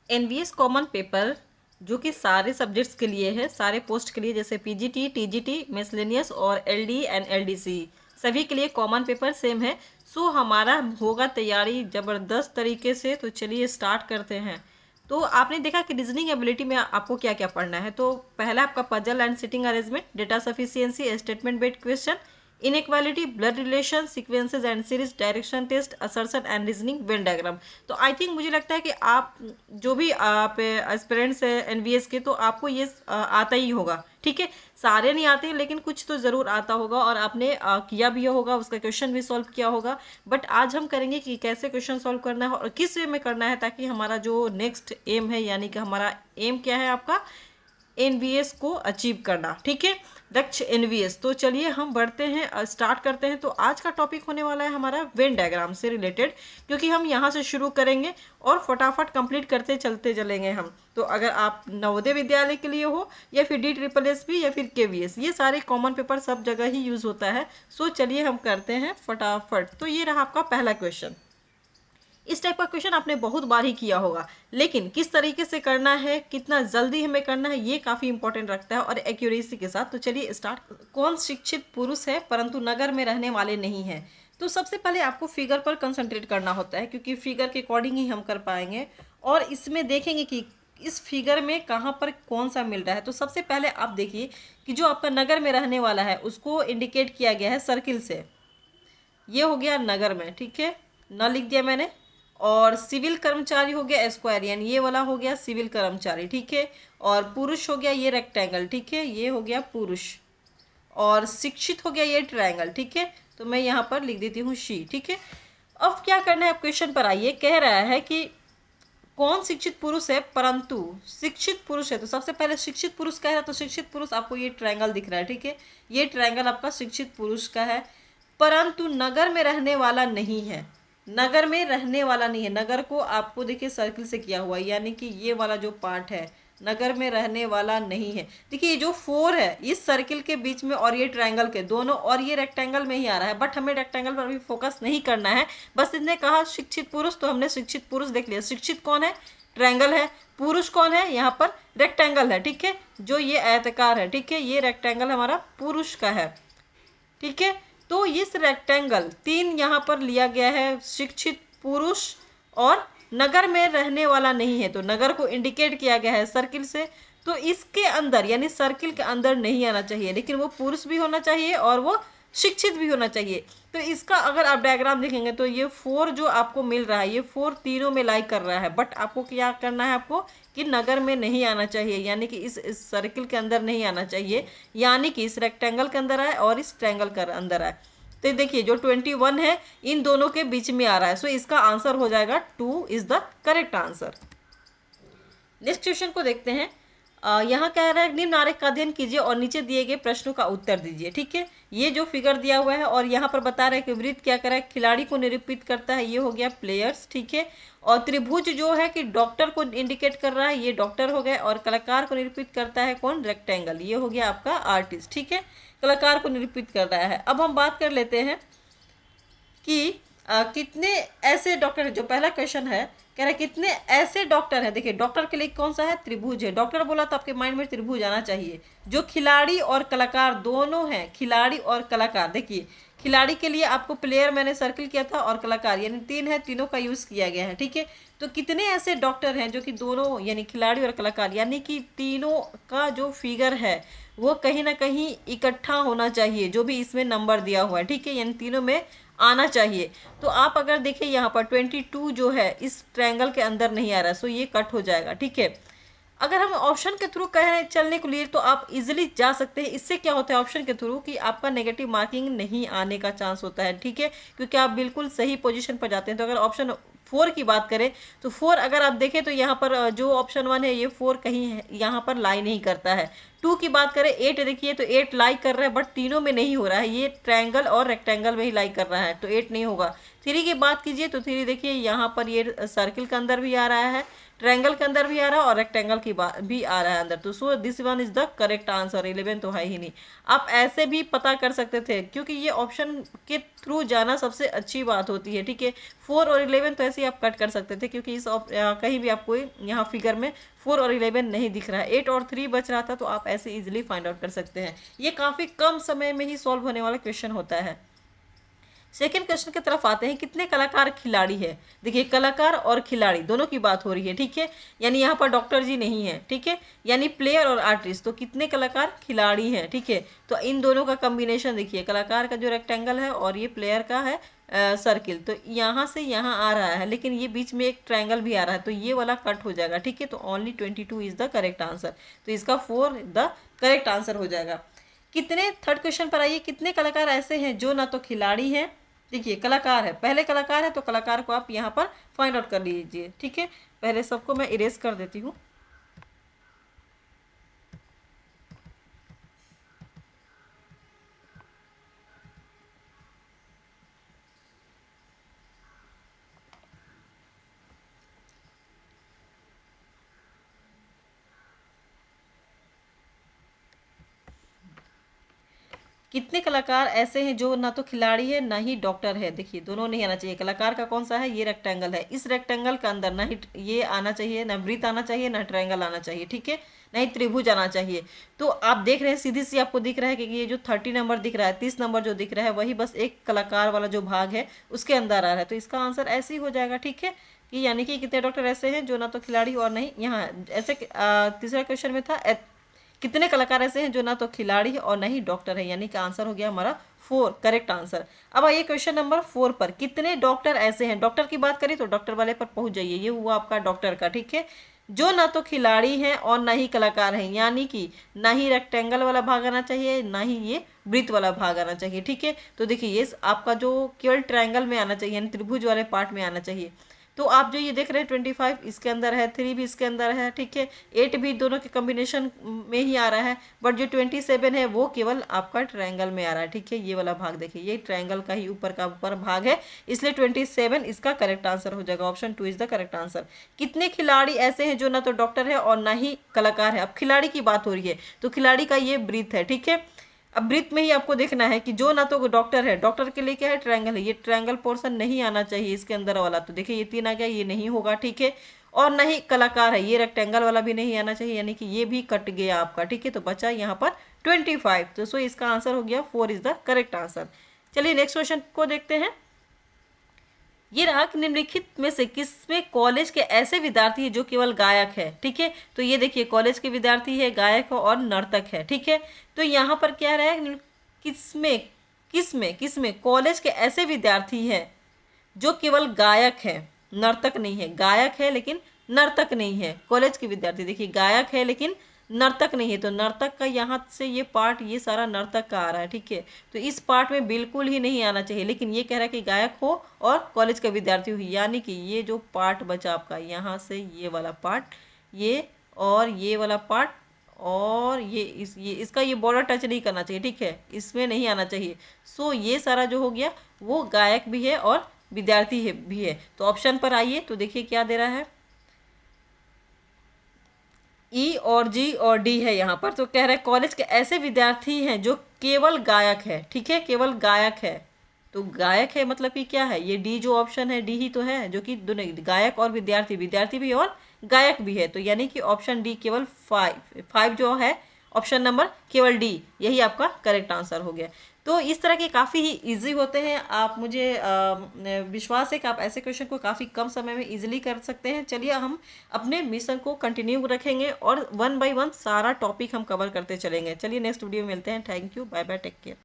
NVS common paper जो कि सारे सब्जेक्ट्स के लिए है, सारे पोस्ट के लिए, जैसे पीजीटी, टीजीटी, मिसलेनियस और एलडी एंड एलडीसी, सभी के लिए कॉमन पेपर सेम है। सो हमारा होगा तैयारी ज़बरदस्त तरीके से। तो चलिए स्टार्ट करते हैं। तो आपने देखा कि रीजनिंग एबिलिटी में आपको क्या क्या पढ़ना है। तो पहला आपका puzzle and sitting arrangement, data sufficiency, statement based question, inequality, blood relation, sequences and series, direction test, assertion and reasoning, Venn diagram. तो आई थिंक मुझे लगता है कि आप जो भी आप एस्पिरेंट्स है एनवीएस के, तो आपको ये आता ही होगा। ठीक है, सारे नहीं आते लेकिन कुछ तो ज़रूर आता होगा और आपने किया भी होगा, उसका क्वेश्चन भी सॉल्व किया होगा। बट आज हम करेंगे कि कैसे क्वेश्चन सॉल्व करना है और किस वे में करना है, ताकि हमारा जो नेक्स्ट एम है, यानी कि हमारा एम क्या है आपका, एनवीएस को अचीव करना। ठीक है, लक्ष्य एनवीएस। तो चलिए हम बढ़ते हैं, स्टार्ट करते हैं। तो आज का टॉपिक होने वाला है हमारा वेन डायग्राम से रिलेटेड, क्योंकि हम यहाँ से शुरू करेंगे और फटाफट कंप्लीट करते चलते चलेंगे हम। तो अगर आप नवोदय विद्यालय के लिए हो या फिर DSSB या फिर KVS, ये सारे कॉमन पेपर सब जगह ही यूज होता है। सो चलिए हम करते हैं फटाफट। तो ये रहा आपका पहला क्वेश्चन। इस टाइप का क्वेश्चन आपने बहुत बार ही किया होगा, लेकिन किस तरीके से करना है, कितना जल्दी हमें करना है, ये काफ़ी इंपॉर्टेंट रखता है और एक्यूरेसी के साथ। तो चलिए स्टार्ट। कौन शिक्षित पुरुष है परंतु नगर में रहने वाले नहीं हैं? तो सबसे पहले आपको फिगर पर कंसंट्रेट करना होता है, क्योंकि फिगर के अकॉर्डिंग ही हम कर पाएंगे। और इसमें देखेंगे कि इस फिगर में कहाँ पर कौन सा मिल रहा है। तो सबसे पहले आप देखिए कि जो आपका नगर में रहने वाला है उसको इंडिकेट किया गया है सर्किल से। ये हो गया नगर में, ठीक है, न लिख दिया मैंने। और सिविल कर्मचारी हो गया स्क्वायर, यानी ये वाला हो गया सिविल कर्मचारी, ठीक है। और पुरुष हो गया ये रेक्टेंगल, ठीक है, ये हो गया पुरुष। और शिक्षित हो गया ये ट्रायंगल, ठीक है। तो मैं यहाँ पर लिख देती हूँ शी, ठीक है। अब क्या करना है, क्वेश्चन पर आइए। कह रहा है कि कौन शिक्षित पुरुष है परंतु शिक्षित पुरुष है। तो सबसे पहले शिक्षित पुरुष का है, तो शिक्षित पुरुष आपको ये ट्रायंगल दिख रहा है, ठीक है, ये ट्रायंगल आपका शिक्षित पुरुष का है, परंतु नगर में रहने वाला नहीं है। नगर में रहने वाला नहीं है, नगर को आपको देखिए सर्किल से किया हुआ है, यानी कि ये वाला जो पार्ट है नगर में रहने वाला नहीं है। देखिए ये जो 4 है इस सर्किल के बीच में और ये ट्रायंगल के दोनों, और ये रेक्टेंगल में ही आ रहा है, बट हमें रेक्टेंगल पर भी फोकस नहीं करना है। बस इसने कहा शिक्षित पुरुष, तो हमने शिक्षित पुरुष देख लिया। शिक्षित कौन है, ट्रायंगल है। पुरुष कौन है, यहाँ पर रेक्टेंगल है, ठीक है, जो ये आयताकार है, ठीक है, ये रेक्टेंगल हमारा पुरुष का है, ठीक है। तो इस रेक्टेंगल 3 यहाँ पर लिया गया है, शिक्षित पुरुष और नगर में रहने वाला नहीं है, तो नगर को इंडिकेट किया गया है सर्किल से। तो इसके अंदर यानी सर्किल के अंदर नहीं आना चाहिए, लेकिन वो पुरुष भी होना चाहिए और वो शिक्षित भी होना चाहिए। तो इसका अगर आप डायग्राम देखेंगे तो ये 4 जो आपको मिल रहा है, ये 4 तीनों में लाइक कर रहा है, बट आपको क्या करना है, आपको कि नगर में नहीं आना चाहिए, यानी कि इस सर्किल के अंदर नहीं आना चाहिए, यानी कि इस रेक्टेंगल के अंदर आए और इस ट्रायंगल के अंदर आए। तो देखिए जो 21 है इन दोनों के बीच में आ रहा है, सो इसका आंसर हो जाएगा 2 is the correct answer. Next question को देखते हैं। यहाँ कह रहा है निम्न आरेख का अध्ययन कीजिए और नीचे दिए गए प्रश्नों का उत्तर दीजिए, ठीक है। ये जो फिगर दिया हुआ है और यहाँ पर बता रहे हैं कि वृत्त क्या कर रहा है, खिलाड़ी को निरूपित करता है, ये हो गया प्लेयर्स, ठीक है। और त्रिभुज जो है कि डॉक्टर को इंडिकेट कर रहा है, ये डॉक्टर हो गए। और कलाकार को निरूपित करता है कौन, रेक्टेंगल, ये हो गया आपका आर्टिस्ट, ठीक है, कलाकार को निरूपित कर रहा है। अब हम बात कर लेते हैं कि कितने ऐसे डॉक्टर, जो पहला क्वेश्चन है कह रहा है कितने ऐसे डॉक्टर हैं। देखिए डॉक्टर के लिए कौन सा है, त्रिभुज है। डॉक्टर बोला तो आपके माइंड में त्रिभुज आना चाहिए। जो खिलाड़ी और कलाकार दोनों हैं, खिलाड़ी और कलाकार, देखिए खिलाड़ी के लिए आपको प्लेयर मैंने सर्किल किया था और कलाकार यानी 3 है, तीनों का यूज किया गया है, ठीक है। तो कितने ऐसे डॉक्टर हैं जो कि दोनों यानी खिलाड़ी और कलाकार, यानी कि तीनों का जो फिगर है वो कहीं ना कहीं इकट्ठा होना चाहिए, जो भी इसमें नंबर दिया हुआ है, ठीक है, यानी तीनों में आना चाहिए। तो आप अगर देखिए यहाँ पर 22 जो है इस ट्रायंगल के अंदर नहीं आ रहा, सो ये कट हो जाएगा, ठीक है। अगर हम ऑप्शन के थ्रू कहें चलने के लिए तो आप इजीली जा सकते हैं। इससे क्या होता है ऑप्शन के थ्रू कि आपका नेगेटिव मार्किंग नहीं आने का चांस होता है, ठीक है, क्योंकि आप बिल्कुल सही पोजीशन पर जाते हैं। तो अगर ऑप्शन 4 की बात करें तो 4 अगर आप देखें तो यहाँ पर जो ऑप्शन 1 है ये 4 कहीं है, यहाँ पर लाई नहीं करता है। 2 की बात करें 8 देखिए तो 8 लाई कर रहा है, बट तीनों में नहीं हो रहा है, ये ट्रायंगल और रेक्टेंगल में ही लाई कर रहा है, तो 8 नहीं होगा। 3 की बात कीजिए तो 3 देखिए यहाँ पर ये सर्किल के अंदर भी आ रहा है, ट्रायंगल के अंदर भी आ रहा है और रेक्टेंगल की भी आ रहा है अंदर, तो so this one is the correct answer. 11 तो है ही नहीं। आप ऐसे भी पता कर सकते थे, क्योंकि ये ऑप्शन के थ्रू जाना सबसे अच्छी बात होती है, ठीक है। 4 और 11 तो ऐसे ही आप कट कर सकते थे, क्योंकि इस कहीं भी आपको यहाँ फिगर में 4 और 11 नहीं दिख रहा है। 8 और 3 बच रहा था, तो आप ऐसे इजिली फाइंड आउट कर सकते हैं। ये काफ़ी कम समय में ही सॉल्व होने वाला क्वेश्चन होता है। सेकेंड क्वेश्चन की तरफ आते हैं, कितने कलाकार खिलाड़ी है। देखिए कलाकार और खिलाड़ी दोनों की बात हो रही है, ठीक है, यानी यहाँ पर डॉक्टर जी नहीं है, ठीक है, यानी प्लेयर और आर्टिस्ट, तो कितने कलाकार खिलाड़ी हैं, ठीक है। तो इन दोनों का कॉम्बिनेशन देखिए, कलाकार का जो रेक्टेंगल है और ये प्लेयर का है सर्किल, तो यहाँ से यहाँ आ रहा है, लेकिन ये बीच में एक ट्रायंगल भी आ रहा है, तो ये वाला कट हो जाएगा, ठीक है। तो only 22 is the correct answer, तो इसका 4 द करेक्ट आंसर हो जाएगा। कितने, थर्ड क्वेश्चन पर आइए, कितने कलाकार ऐसे हैं जो ना तो खिलाड़ी हैं। देखिए कलाकार है, पहले कलाकार है, तो कलाकार को आप यहाँ पर फाइंड आउट कर लीजिए, ठीक है। पहले सबको मैं इरेज कर देती हूँ। कितने कलाकार ऐसे हैं जो ना तो खिलाड़ी है ना ही डॉक्टर है। देखिए दोनों नहीं आना चाहिए। कलाकार का कौन सा है, ये रेक्टेंगल है, इस रेक्टेंगल के अंदर ना ही ये आना चाहिए, ना वृत्त आना चाहिए, ना ट्रायंगल आना चाहिए, ठीक है, ना ही त्रिभुज आना चाहिए। तो आप देख रहे हैं सीधी सी आपको दिख रहा है कि ये जो 30 नंबर दिख रहा है, 30 नंबर जो दिख रहा है, वही बस एक कलाकार वाला जो भाग है उसके अंदर आ रहा है, तो इसका आंसर ऐसे ही हो जाएगा, ठीक है। कि यानी कि कितने डॉक्टर ऐसे हैं जो ना तो खिलाड़ी और नहीं, यहाँ ऐसे तीसरा क्वेश्चन में था कितने कलाकार ऐसे हैं जो ना तो खिलाड़ी है और ना ही डॉक्टर है, यानी कि आंसर हो गया हमारा 4 करेक्ट आंसर। अब आइए क्वेश्चन नंबर 4 पर, कितने डॉक्टर ऐसे हैं। डॉक्टर की बात करें तो डॉक्टर वाले पर पहुंच जाइए, ये हुआ आपका डॉक्टर का, ठीक है, जो ना तो खिलाड़ी हैं और ना ही कलाकार हैं, यानी कि ना ही रेक्टेंगल वाला भाग आना चाहिए, ना ही ये वृत्त वाला भाग आना चाहिए, ठीक है। तो देखिए ये आपका जो केवल ट्रायंगल में आना चाहिए, यानी त्रिभुज वाले पार्ट में आना चाहिए। तो आप जो ये देख रहे हैं 25 इसके अंदर है, 3 भी इसके अंदर है, ठीक है, 8 भी दोनों के कॉम्बिनेशन में ही आ रहा है, बट जो 27 है वो केवल आपका ट्रायंगल में आ रहा है, ठीक है। ये वाला भाग देखिए, ये ट्रायंगल का ही ऊपर का ऊपर भाग है, इसलिए 27 इसका करेक्ट आंसर हो जाएगा। Option 2 is the correct answer. कितने खिलाड़ी ऐसे हैं जो ना तो डॉक्टर है और ना ही कलाकार है। अब खिलाड़ी की बात हो रही है, तो खिलाड़ी का ये ब्रीथ है, ठीक है। अब वृत्त में ही आपको देखना है कि जो ना तो डॉक्टर है, डॉक्टर के लिए क्या है, ट्रायंगल है, ये ट्रायंगल पोर्शन नहीं आना चाहिए इसके अंदर वाला, तो देखिए ये 3 आ गया, ये नहीं होगा, ठीक है। और ना ही कलाकार है, ये रेक्टेंगल वाला भी नहीं आना चाहिए, यानी कि ये भी कट गया आपका, ठीक है। तो बचा यहाँ पर 25, तो सो इसका आंसर हो गया 4 इज द करेक्ट आंसर। चलिए नेक्स्ट क्वेश्चन को देखते हैं। ये रहा कि निम्नलिखित में से किसमें कॉलेज के ऐसे विद्यार्थी है जो केवल गायक है, ठीक है। तो ये देखिए कॉलेज के विद्यार्थी है, गायक है और नर्तक है, ठीक है। तो यहाँ पर क्या रहा है, किसमें किसमें किसमें कॉलेज के ऐसे विद्यार्थी है जो केवल गायक है, नर्तक नहीं है। गायक है लेकिन नर्तक नहीं है, कॉलेज के विद्यार्थी देखिए गायक है लेकिन नर्तक नहीं है, तो नर्तक का यहाँ से ये पार्ट ये सारा नर्तक का आ रहा है, ठीक है। तो इस पार्ट में बिल्कुल ही नहीं आना चाहिए, लेकिन ये कह रहा है कि गायक हो और कॉलेज का विद्यार्थी हो, यानी कि ये जो पार्ट बचा आपका यहाँ से ये वाला पार्ट, ये और ये वाला पार्ट और ये इसका ये बॉर्डर टच नहीं करना चाहिए, ठीक है, इसमें नहीं आना चाहिए। सो ये सारा जो हो गया वो गायक भी है और विद्यार्थी है भी है। तो ऑप्शन पर आइए तो देखिए क्या दे रहा है, ई और जी और डी है यहाँ पर। तो कह रहे हैं कॉलेज के ऐसे विद्यार्थी हैं जो केवल गायक है, ठीक है, केवल गायक है। तो गायक है मतलब कि क्या है, ये डी जो ऑप्शन है डी ही तो है, जो कि दोनों गायक और विद्यार्थी, विद्यार्थी भी और गायक भी है, तो यानी कि ऑप्शन डी केवल 5 जो है ऑप्शन नंबर केवल डी, यही आपका करेक्ट आंसर हो गया। तो इस तरह के काफ़ी ही ईजी होते हैं। आप मुझे विश्वास है कि आप ऐसे क्वेश्चन को काफ़ी कम समय में इजीली कर सकते हैं। चलिए हम अपने मिशन को कंटिन्यू रखेंगे और 1 बाय 1 सारा टॉपिक हम कवर करते चलेंगे। चलिए नेक्स्ट वीडियो में मिलते हैं। Thank you, bye bye, take care.